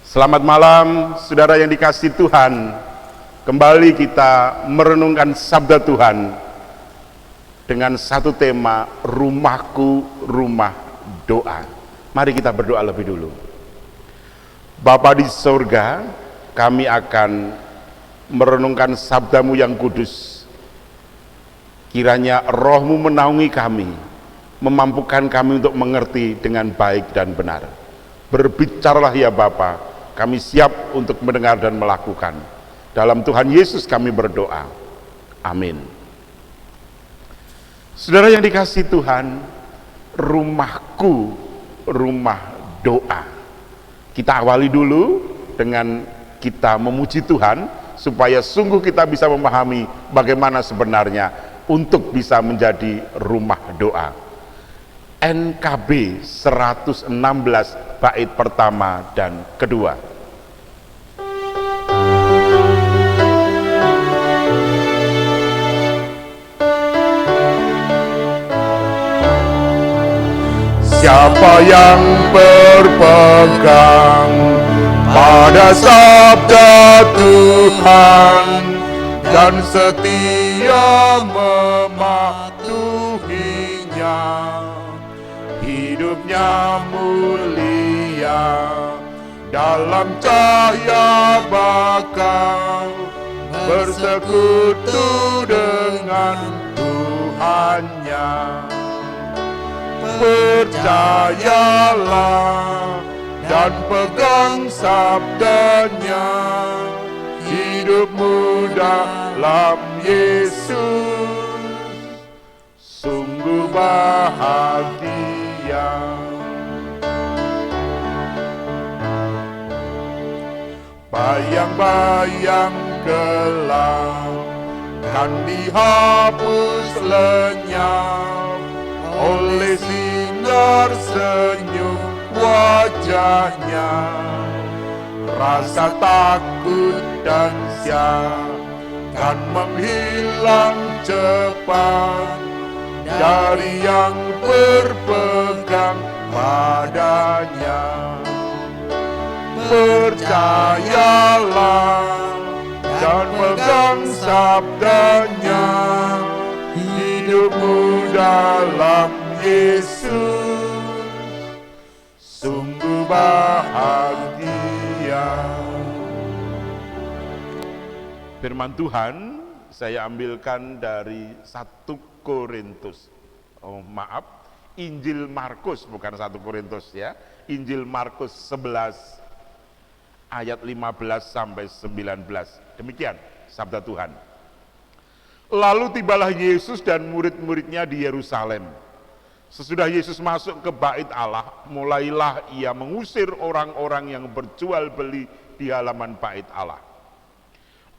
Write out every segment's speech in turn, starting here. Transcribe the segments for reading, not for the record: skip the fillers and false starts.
Selamat malam, saudara yang dikasihi Tuhan. Kembali kita merenungkan sabda Tuhan dengan satu tema, rumahku rumah doa. Mari kita berdoa lebih dulu. Bapa di surga, kami akan merenungkan sabdamu yang kudus. Kiranya rohmu menaungi kami, memampukan kami untuk mengerti dengan baik dan benar. Berbicaralah ya Bapa, kami siap untuk mendengar dan melakukan. Dalam Tuhan Yesus kami berdoa. Amin. Saudara yang dikasihi Tuhan, rumahku rumah doa. Kita awali dulu dengan kita memuji Tuhan, supaya sungguh kita bisa memahami bagaimana sebenarnya untuk bisa menjadi rumah doa. NKB 116 bait pertama dan kedua. Siapa yang berpegang pada sabda Tuhan dan setia mematuhinya, hidupnya mulia dalam cahaya bakal bersekutu dengan Tuhannya. Percayalah dan pegang sabdanya, hidupmu dalam Yesus sungguh bahagia. Bayang-bayang gelap kan dihapus lenyap oleh sinar senyum wajahnya. Rasa takut dan siap kan menghilang cepat dari yang berpegang padanya. Percayalah dan pegang sabdanya, hidupmu dalam Yesus sungguh bahagia. Firman Tuhan saya ambilkan dari 1 Korintus. Injil Markus, bukan 1 Korintus ya. Injil Markus 11 ayat 15 sampai 19. Demikian sabda Tuhan. Lalu tibalah Yesus dan murid-muridnya di Yerusalem. Sesudah Yesus masuk ke bait Allah, mulailah ia mengusir orang-orang yang berjual beli di halaman bait Allah.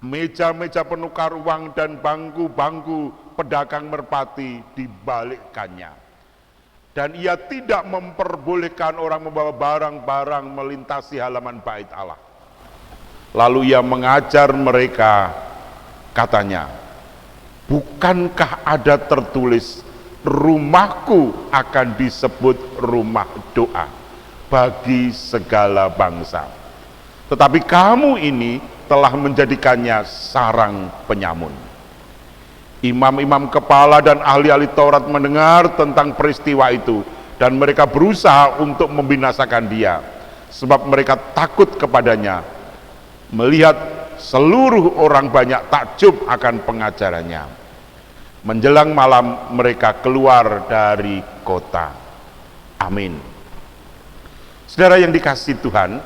Meja-meja penukar uang dan bangku-bangku pedagang merpati dibalikkannya. Dan ia tidak memperbolehkan orang membawa barang-barang melintasi halaman bait Allah. Lalu ia mengajar mereka, katanya, bukankah ada tertulis, rumahku akan disebut rumah doa bagi segala bangsa. Tetapi kamu ini telah menjadikannya sarang penyamun. Imam-imam kepala dan ahli-ahli Taurat mendengar tentang peristiwa itu, dan mereka berusaha untuk membinasakan dia, sebab mereka takut kepadanya, melihat seluruh orang banyak takjub akan pengajarannya. Menjelang malam mereka keluar dari kota. Amin. Saudara yang dikasihi Tuhan,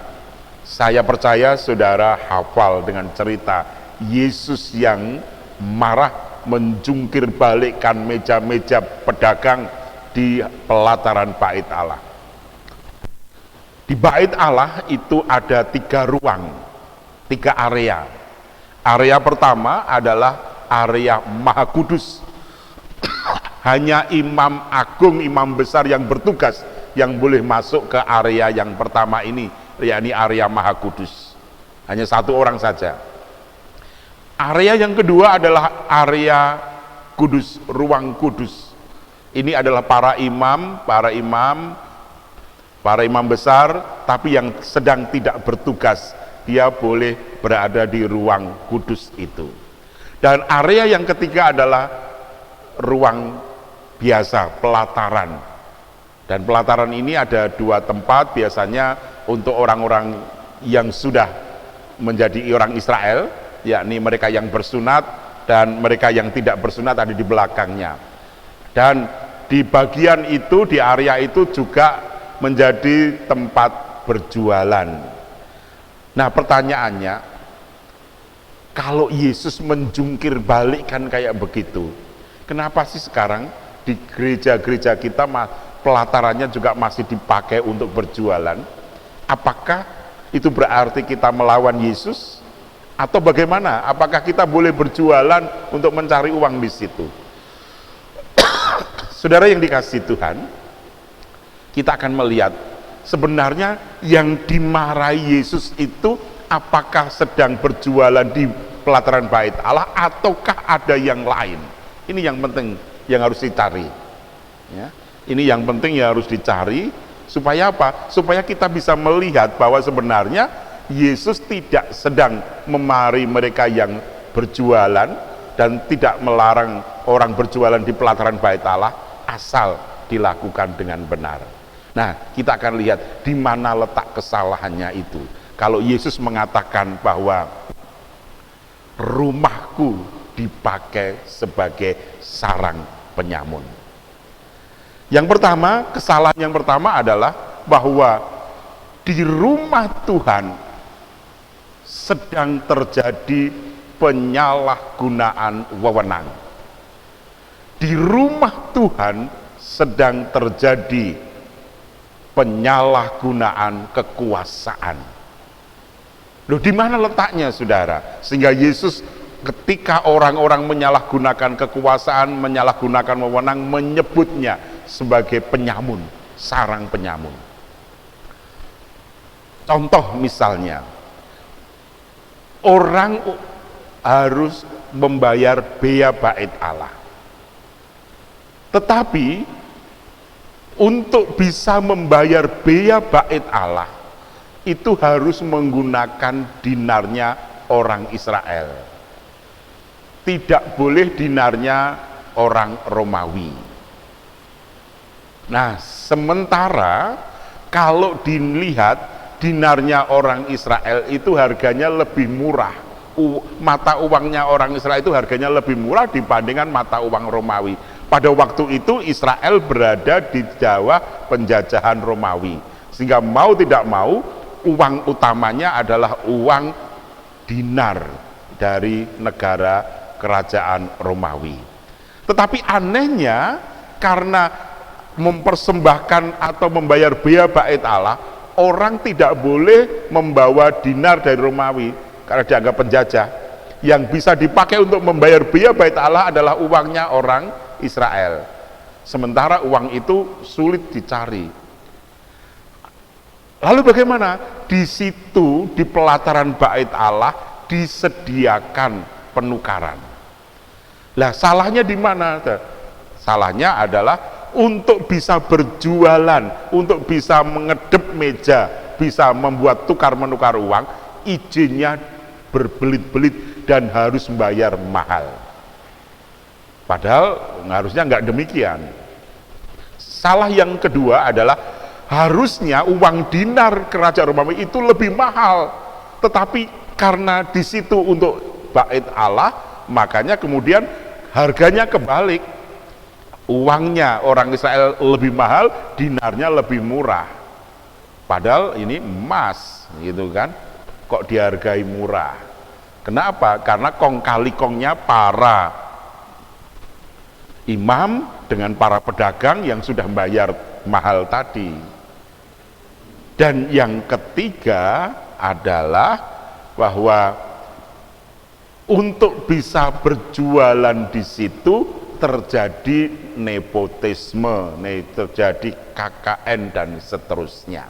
saya percaya saudara hafal dengan cerita Yesus yang marah menjungkir balikkan meja-meja pedagang di pelataran bait Allah. Di bait Allah itu ada 3 ruang, 3 area. Area pertama adalah area Maha Kudus. Hanya imam agung, imam besar yang bertugas yang boleh masuk ke area yang pertama ini, yakni area Maha Kudus. Hanya 1 orang saja. Area yang kedua adalah area kudus, ruang kudus. Ini adalah para imam para imam besar, tapi yang sedang tidak bertugas, dia boleh berada di ruang kudus itu. Dan area yang ketiga adalah ruang biasa, pelataran. Dan pelataran ini ada dua tempat, biasanya untuk orang-orang yang sudah menjadi orang Israel, yakni mereka yang bersunat dan mereka yang tidak bersunat ada di belakangnya. Dan di bagian itu, di area itu juga menjadi tempat berjualan. Nah, pertanyaannya, kalau Yesus menjungkir balik kan kayak begitu, kenapa sih sekarang di gereja-gereja kita pelatarannya juga masih dipakai untuk berjualan? Apakah itu berarti kita melawan Yesus? Atau bagaimana? Apakah kita boleh berjualan untuk mencari uang di situ? Saudara yang dikasihi Tuhan, kita akan melihat sebenarnya yang dimarahi Yesus itu apakah sedang berjualan di pelataran bait Allah ataukah ada yang lain. Ini yang penting yang harus dicari ya. Ini yang penting yang harus dicari, supaya apa? Supaya kita bisa melihat bahwa sebenarnya Yesus tidak sedang memarahi mereka yang berjualan dan tidak melarang orang berjualan di pelataran bait Allah asal dilakukan dengan benar. Nah, kita akan lihat di mana letak kesalahannya itu. Kalau Yesus mengatakan bahwa rumahku dipakai sebagai sarang penyamun. Yang pertama, kesalahan yang pertama adalah bahwa di rumah Tuhan sedang terjadi penyalahgunaan wewenang. Di rumah Tuhan sedang terjadi penyalahgunaan kekuasaan. Loh, di mana letaknya, saudara? Sehingga Yesus ketika orang-orang menyalahgunakan kekuasaan, menyalahgunakan wewenang, menyebutnya sebagai penyamun, sarang penyamun. Contoh misalnya, orang harus membayar bea bait Allah. Tetapi untuk bisa membayar bea bait Allah itu harus menggunakan dinarnya orang Israel, tidak boleh dinarnya orang Romawi. Nah, sementara kalau dilihat dinarnya orang Israel itu harganya lebih murah, mata uangnya orang Israel itu harganya lebih murah dibandingkan mata uang Romawi. Pada waktu itu Israel berada di bawah penjajahan Romawi, sehingga mau tidak mau uang utamanya adalah uang dinar dari negara kerajaan Romawi. Tetapi anehnya, karena mempersembahkan atau membayar bea bait Allah, orang tidak boleh membawa dinar dari Romawi karena dianggap penjajah. Yang bisa dipakai untuk membayar bea bait Allah adalah uangnya orang Israel. Sementara uang itu sulit dicari. Lalu bagaimana? Di situ, di pelataran bait Allah disediakan penukaran. Lah, salahnya di mana? Salahnya adalah untuk bisa berjualan, untuk bisa mengedep meja, bisa membuat tukar menukar uang, izinnya berbelit-belit dan harus membayar mahal. Padahal harusnya nggak demikian. Salah yang kedua adalah harusnya uang dinar kerajaan Romawi itu lebih mahal, tetapi karena di situ untuk bait Allah, makanya kemudian harganya kebalik. Uangnya orang Israel lebih mahal, dinarnya lebih murah. Padahal ini emas, gitu kan? Kok dihargai murah? Kenapa? Karena kong kali kongnya para imam dengan para pedagang yang sudah membayar mahal tadi. Dan yang ketiga adalah bahwa untuk bisa berjualan di situ terjadi nepotisme, terjadi KKN dan seterusnya.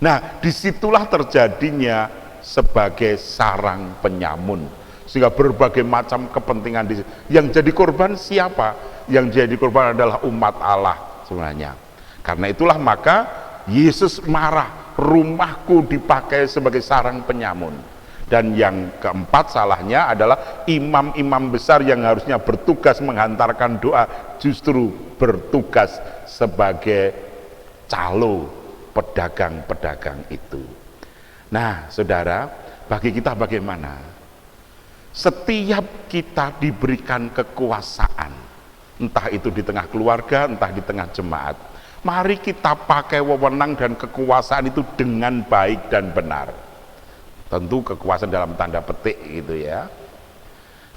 Nah, disitulah terjadinya sebagai sarang penyamun, sehingga berbagai macam kepentingan di situ. Yang jadi korban siapa? Yang jadi korban adalah umat Allah sebenarnya. Karena itulah maka Yesus marah, rumahku dipakai sebagai sarang penyamun. Dan yang keempat salahnya adalah imam-imam besar yang harusnya bertugas menghantarkan doa justru bertugas sebagai calo pedagang-pedagang itu. Nah, saudara, bagi kita bagaimana? Setiap kita diberikan kekuasaan, entah itu di tengah keluarga, entah di tengah jemaat, mari kita pakai wewenang dan kekuasaan itu dengan baik dan benar. Tentu kekuasaan dalam tanda petik gitu ya.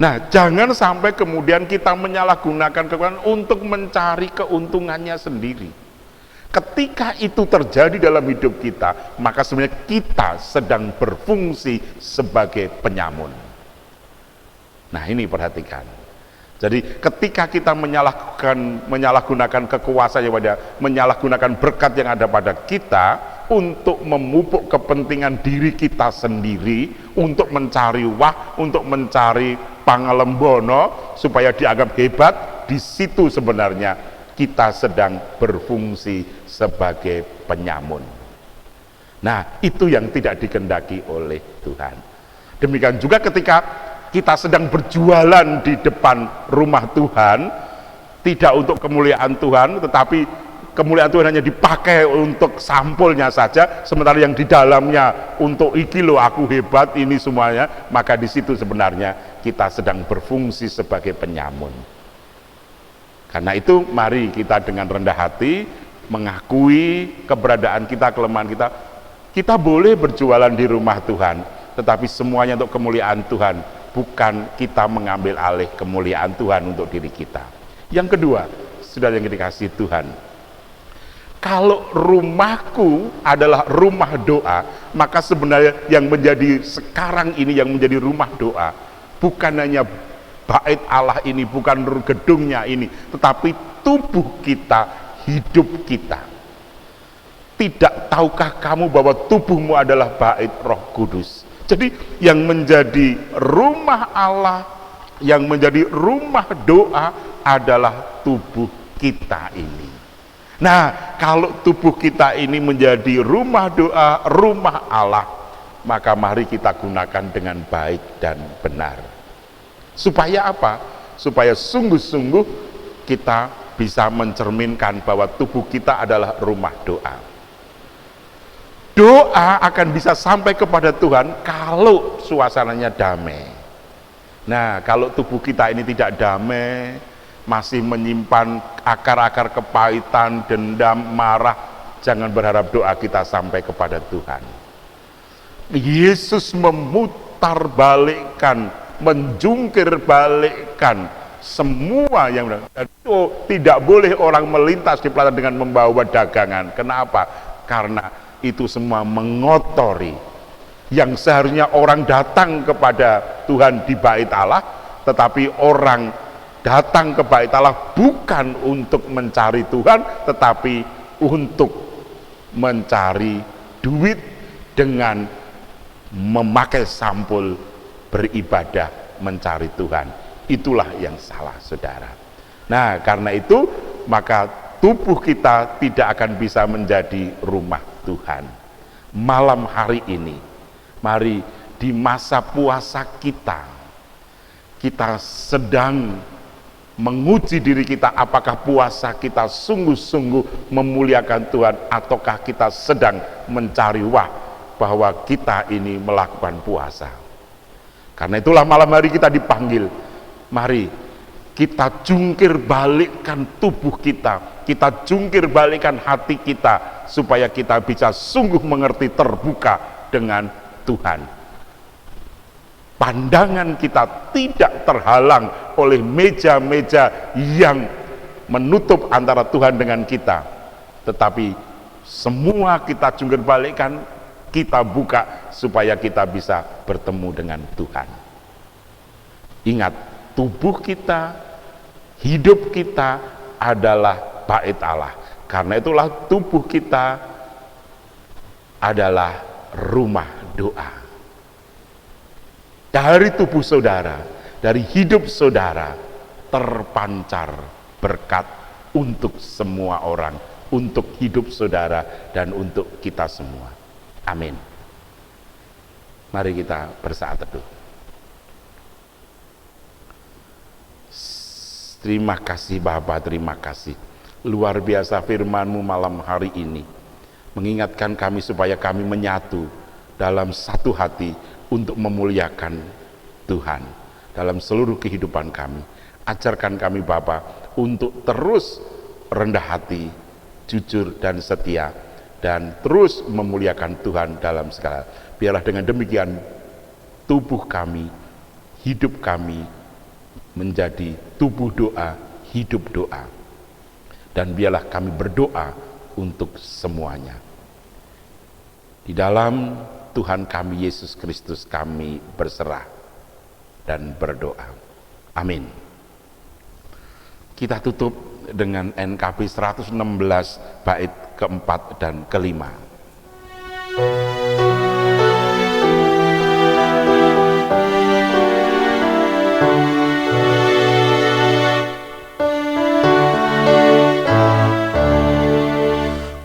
Nah, jangan sampai kemudian kita menyalahgunakan kekuasaan untuk mencari keuntungannya sendiri. Ketika itu terjadi dalam hidup kita, maka sebenarnya kita sedang berfungsi sebagai penyamun. Nah, ini perhatikan. Jadi ketika kita menyalahgunakan kekuasaan yang ada, menyalahgunakan berkat yang ada pada kita untuk memupuk kepentingan diri kita sendiri, untuk mencari untuk mencari pangalembono supaya dianggap hebat, di situ sebenarnya kita sedang berfungsi sebagai penyamun. Nah, itu yang tidak dikehendaki oleh Tuhan. Demikian juga ketika kita sedang berjualan di depan rumah Tuhan, tidak untuk kemuliaan Tuhan, tetapi kemuliaan Tuhan hanya dipakai untuk sampulnya saja, sementara yang di dalamnya untuk iki loh aku hebat ini semuanya, maka di situ sebenarnya kita sedang berfungsi sebagai penyamun. Karena itu mari kita dengan rendah hati mengakui keberadaan kita, kelemahan kita. Kita boleh berjualan di rumah Tuhan, tetapi semuanya untuk kemuliaan Tuhan, bukan kita mengambil alih kemuliaan Tuhan untuk diri kita. Yang kedua, saudara yang dikasihi Tuhan, kalau rumahku adalah rumah doa, maka sebenarnya yang menjadi sekarang ini, yang menjadi rumah doa, bukan hanya bait Allah ini, bukan gedungnya ini, tetapi tubuh kita, hidup kita. Tidak tahukah kamu bahwa tubuhmu adalah bait Roh Kudus? Jadi yang menjadi rumah Allah, yang menjadi rumah doa adalah tubuh kita ini. Nah, kalau tubuh kita ini menjadi rumah doa, rumah Allah, maka mari kita gunakan dengan baik dan benar. Supaya apa? Supaya sungguh-sungguh kita bisa mencerminkan bahwa tubuh kita adalah rumah doa. Doa akan bisa sampai kepada Tuhan kalau suasananya damai. Nah, kalau tubuh kita ini tidak damai, masih menyimpan akar-akar kepahitan, dendam, marah, jangan berharap doa kita sampai kepada Tuhan. Yesus memutarbalikkan, menjungkir balikkan semua yang tidak boleh orang melintas di pelataran dengan membawa dagangan. Kenapa? Karena itu semua mengotori yang seharusnya orang datang kepada Tuhan di bait Allah, tetapi orang datang ke bait Allah bukan untuk mencari Tuhan, tetapi untuk mencari duit dengan memakai sampul beribadah mencari Tuhan. Itulah yang salah, saudara. Nah, karena itu maka tubuh kita tidak akan bisa menjadi rumah Tuhan. Malam hari ini, mari di masa puasa kita sedang menguji diri kita, apakah puasa kita sungguh-sungguh memuliakan Tuhan, ataukah kita sedang mencari bahwa kita ini melakukan puasa. Karena itulah malam hari kita dipanggil, mari kita jungkir balikkan tubuh kita jungkir balikkan hati kita, supaya kita bisa sungguh mengerti, terbuka dengan Tuhan. Pandangan kita tidak terhalang oleh meja-meja yang menutup antara Tuhan dengan kita, tetapi semua kita jungkir balikkan, kita buka supaya kita bisa bertemu dengan Tuhan. Ingat, tubuh kita, hidup kita adalah bait Allah. Karena itulah tubuh kita adalah rumah doa. Dari tubuh saudara, dari hidup saudara, terpancar berkat untuk semua orang untuk hidup saudara dan untuk kita semua. Amin. Mari kita bersaat teduh. Terima kasih Bapa, terima kasih. Luar biasa firman-Mu malam hari ini. Mengingatkan kami supaya kami menyatu dalam satu hati untuk memuliakan Tuhan dalam seluruh kehidupan kami. Ajarkan kami Bapa untuk terus rendah hati, jujur dan setia, dan terus memuliakan Tuhan dalam segala. Biarlah dengan demikian tubuh kami, hidup kami menjadi tubuh doa, hidup doa. Dan biarlah kami berdoa untuk semuanya. Di dalam Tuhan kami Yesus Kristus kami berserah dan berdoa. Amin. Kita tutup dengan NKB 116 bait keempat dan kelima.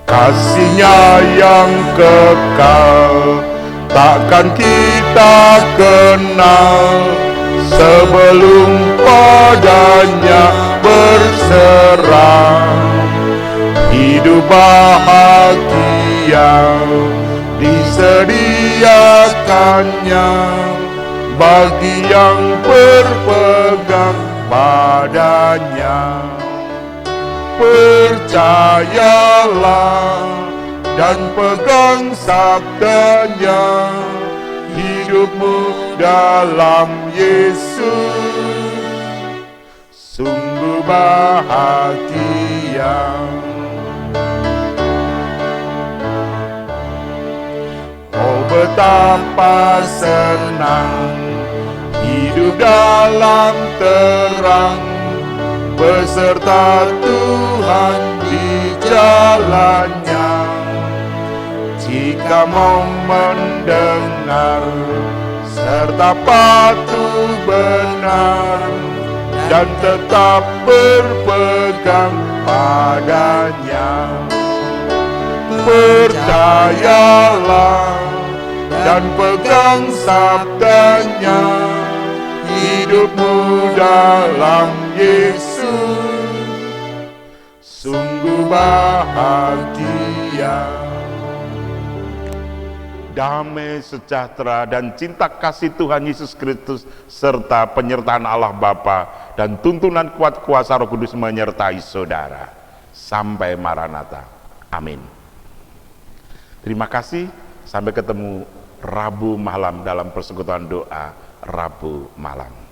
Kasih-Nya yang kekal takkan kita kenal sebelum padanya berserah. Hidup bahagia disediakannya bagi yang berpegang padanya. Percayalah dan pegang sabdanya, hidupmu dalam Yesus sungguh bahagia. Oh betapa senang hidup dalam terang beserta Tuhan di jalannya. Jika mau mendengar serta patuh benar dan tetap berpegang padanya. Percayalah dan pegang sabdanya, hidupmu dalam Yesus sungguh bahagia. Damai sejahtera dan cinta kasih Tuhan Yesus Kristus serta penyertaan Allah Bapa dan tuntunan kuat kuasa Roh Kudus menyertai saudara sampai Maranatha. Amin. Terima kasih. Sampai ketemu Rabu malam dalam persekutuan doa Rabu malam.